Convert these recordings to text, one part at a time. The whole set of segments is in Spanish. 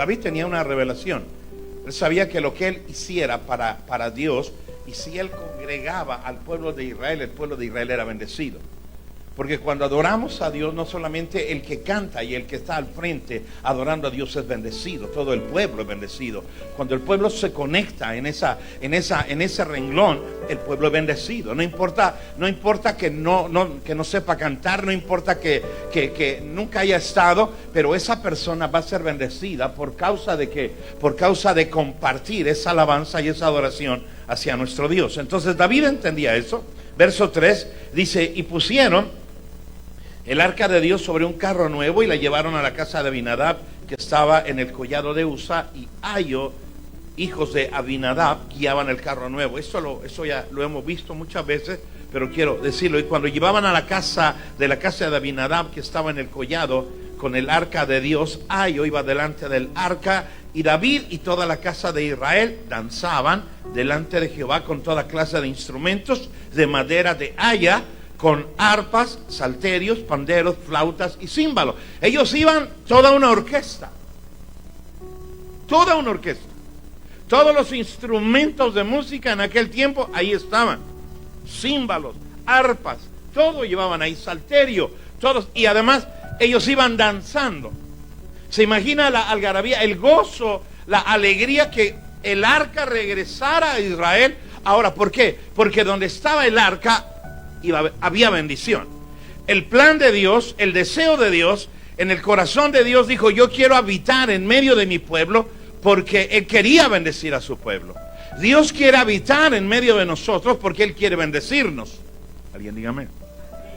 David tenía una revelación. Él sabía que lo que él hiciera para Dios, y si él congregaba al pueblo de Israel, el pueblo de Israel era bendecido. Porque cuando adoramos a Dios, no solamente el que canta y el que está al frente adorando a Dios es bendecido, todo el pueblo es bendecido. Cuando el pueblo se conecta en ese renglón, el pueblo es bendecido. No importa que no sepa cantar, no importa que nunca haya estado, pero esa persona va a ser bendecida por causa de ¿qué? Por causa de compartir esa alabanza y esa adoración hacia nuestro Dios. Entonces David entendía eso. Verso 3 dice: y pusieron el arca de Dios sobre un carro nuevo y la llevaron a la casa de Abinadab, que estaba en el collado de Usa, y Ayo, hijos de Abinadab, guiaban el carro nuevo. Eso ya lo hemos visto muchas veces, pero quiero decirlo. Y cuando llevaban a la casa de Abinadab, que estaba en el collado con el arca de Dios, Ayo iba delante del arca, y David y toda la casa de Israel danzaban delante de Jehová con toda clase de instrumentos de madera de haya, con arpas, salterios, panderos, flautas y címbalos. Ellos iban toda una orquesta. Toda una orquesta. Todos los instrumentos de música en aquel tiempo ahí estaban. Címbalos, arpas, todo llevaban ahí, salterio, todos. Y además ellos iban danzando. Se imagina la algarabía, el gozo, la alegría que el arca regresara a Israel. Ahora, ¿por qué? Porque donde estaba el arca había bendición. El plan de Dios, el deseo de Dios, en el corazón de Dios dijo: yo quiero habitar en medio de mi pueblo, porque Él quería bendecir a su pueblo. Dios quiere habitar en medio de nosotros porque Él quiere bendecirnos. Alguien diga amén.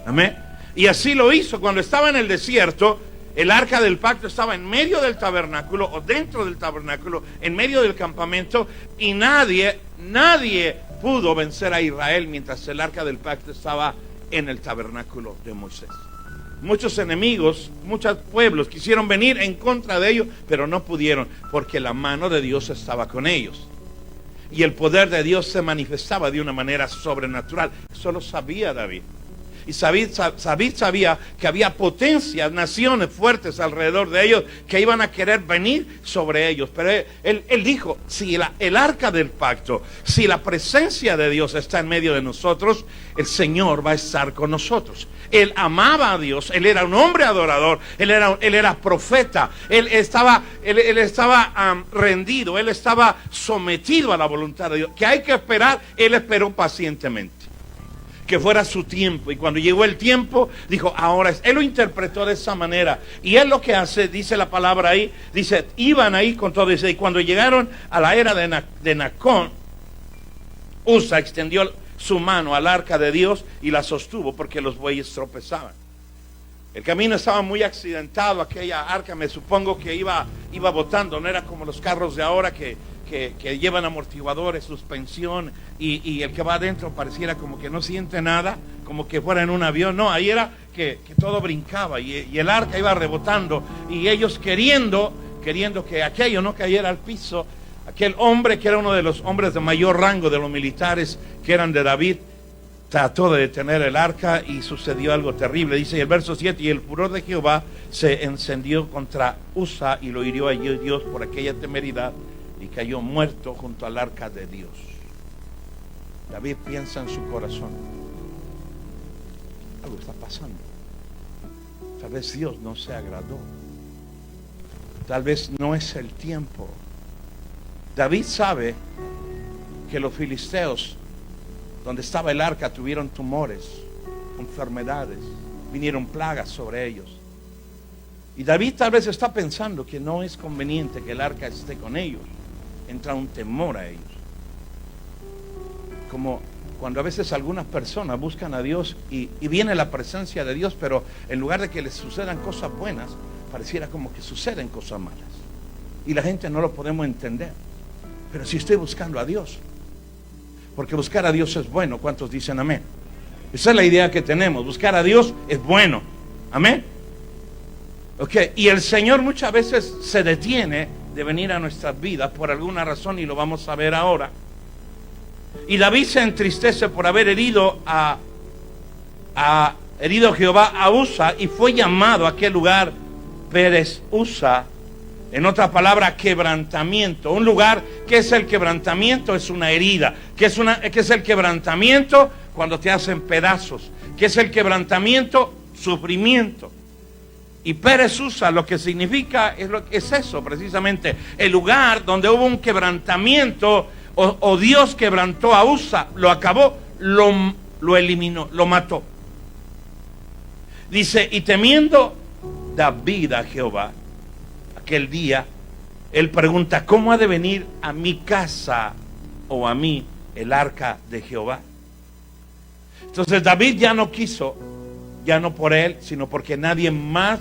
Amén. Y así lo hizo. Cuando estaba en el desierto, el arca del pacto estaba en medio del tabernáculo, o dentro del tabernáculo, en medio del campamento, y nadie pudo vencer a Israel mientras el arca del pacto estaba en el tabernáculo de Moisés. Muchos enemigos, muchos pueblos quisieron venir en contra de ellos, pero no pudieron, porque la mano de Dios estaba con ellos. Y el poder de Dios se manifestaba de una manera sobrenatural. Eso lo sabía David. Y David sabía que había potencias, naciones fuertes alrededor de ellos que iban a querer venir sobre ellos. Pero él dijo: si el arca del pacto, si la presencia de Dios está en medio de nosotros, el Señor va a estar con nosotros. Él amaba a Dios, él era un hombre adorador, él era profeta, él estaba rendido, él estaba sometido a la voluntad de Dios. Que hay que esperar, él esperó pacientemente que fuera su tiempo, y cuando llegó el tiempo dijo: ahora es. Él lo interpretó de esa manera, y él lo que hace, dice la palabra ahí, dice: iban ahí con todo. Dice: y cuando llegaron a la era de Nacón, Usa extendió su mano al arca de Dios y la sostuvo, porque los bueyes tropezaban. El camino estaba muy accidentado, aquella arca me supongo que iba botando, no era como los carros de ahora que llevan amortiguadores, suspensión, y el que va adentro pareciera como que no siente nada, como que fuera en un avión. No, ahí era que todo brincaba, y el arca iba rebotando, y ellos queriendo que aquello no cayera al piso. Aquel hombre, que era uno de los hombres de mayor rango de los militares que eran de David, trató de detener el arca, y sucedió algo terrible. Dice el verso 7: y el furor de Jehová se encendió contra Usa, y lo hirió allí Dios por aquella temeridad, y cayó muerto junto al arca de Dios. David piensa en su corazón: algo está pasando. Tal vez Dios no se agradó. Tal vez no es el tiempo. David sabe que los filisteos, donde estaba el arca, tuvieron tumores, enfermedades, vinieron plagas sobre ellos. Y David tal vez está pensando que no es conveniente que el arca esté con ellos. Entra un temor a ellos. Como cuando a veces algunas personas buscan a Dios y viene la presencia de Dios, pero en lugar de que les sucedan cosas buenas, pareciera como que suceden cosas malas. Y la gente no lo podemos entender. Pero si estoy buscando a Dios, porque buscar a Dios es bueno. ¿Cuántos dicen amén? Esa es la idea que tenemos. Buscar a Dios es bueno. Amén. Ok, y el Señor muchas veces se detiene de venir a nuestras vidas por alguna razón, y lo vamos a ver ahora. Y David se entristece por haber herido Jehová a Usa, y fue llamado a aquel lugar Pérez Usa, En otra palabra, quebrantamiento. Un lugar, ¿qué es el quebrantamiento? Es una herida. ¿Qué es el quebrantamiento? Cuando te hacen pedazos. ¿Qué es el quebrantamiento? Sufrimiento. Y Pérez usa lo que significa, es eso precisamente, el lugar donde hubo un quebrantamiento, o Dios quebrantó a Usa, lo acabó, lo eliminó, lo mató. Dice, y temiendo David a Jehová, aquel día, él pregunta, ¿cómo ha de venir a mi casa o a mí el arca de Jehová? Entonces David ya no quiso, ya no por él, sino porque nadie más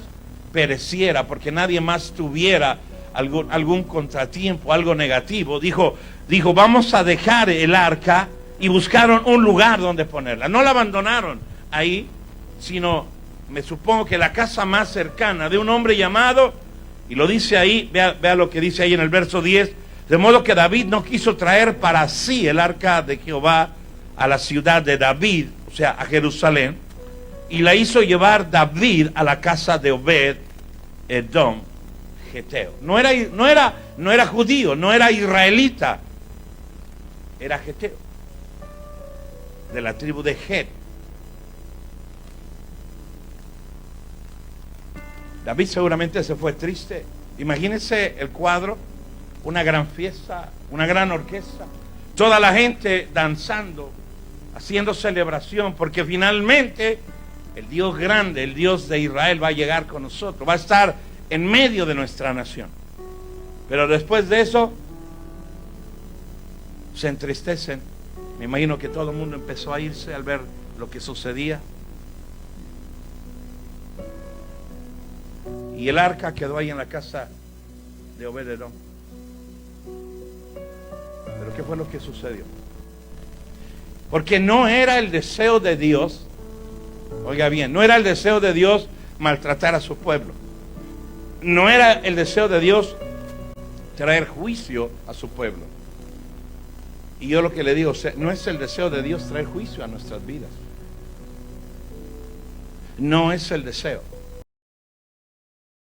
pereciera, porque nadie más tuviera algún contratiempo, algo negativo. Dijo, vamos a dejar el arca, y buscaron un lugar donde ponerla. No la abandonaron ahí, sino, me supongo que la casa más cercana de un hombre llamado, y lo dice ahí, vea lo que dice ahí en el verso 10, de modo que David no quiso traer para sí el arca de Jehová a la ciudad de David, o sea, a Jerusalén, y la hizo llevar David a la casa de Obed Edom Geteo. No era judío, no era israelita, era Geteo, de la tribu de Het. David seguramente se fue triste. Imagínense el cuadro, una gran fiesta, una gran orquesta, toda la gente danzando, haciendo celebración, porque finalmente el Dios grande, el Dios de Israel va a llegar con nosotros, va a estar en medio de nuestra nación. Pero después de eso se entristecen. Me imagino que todo el mundo empezó a irse al ver lo que sucedía. Y el arca quedó ahí en la casa de Obed-Edom. Pero ¿qué fue lo que sucedió? Porque no era el deseo de Dios, oiga bien, no era el deseo de Dios maltratar a su pueblo. No era el deseo de Dios traer juicio a su pueblo. Y yo lo que le digo, no es el deseo de Dios traer juicio a nuestras vidas. No es el deseo.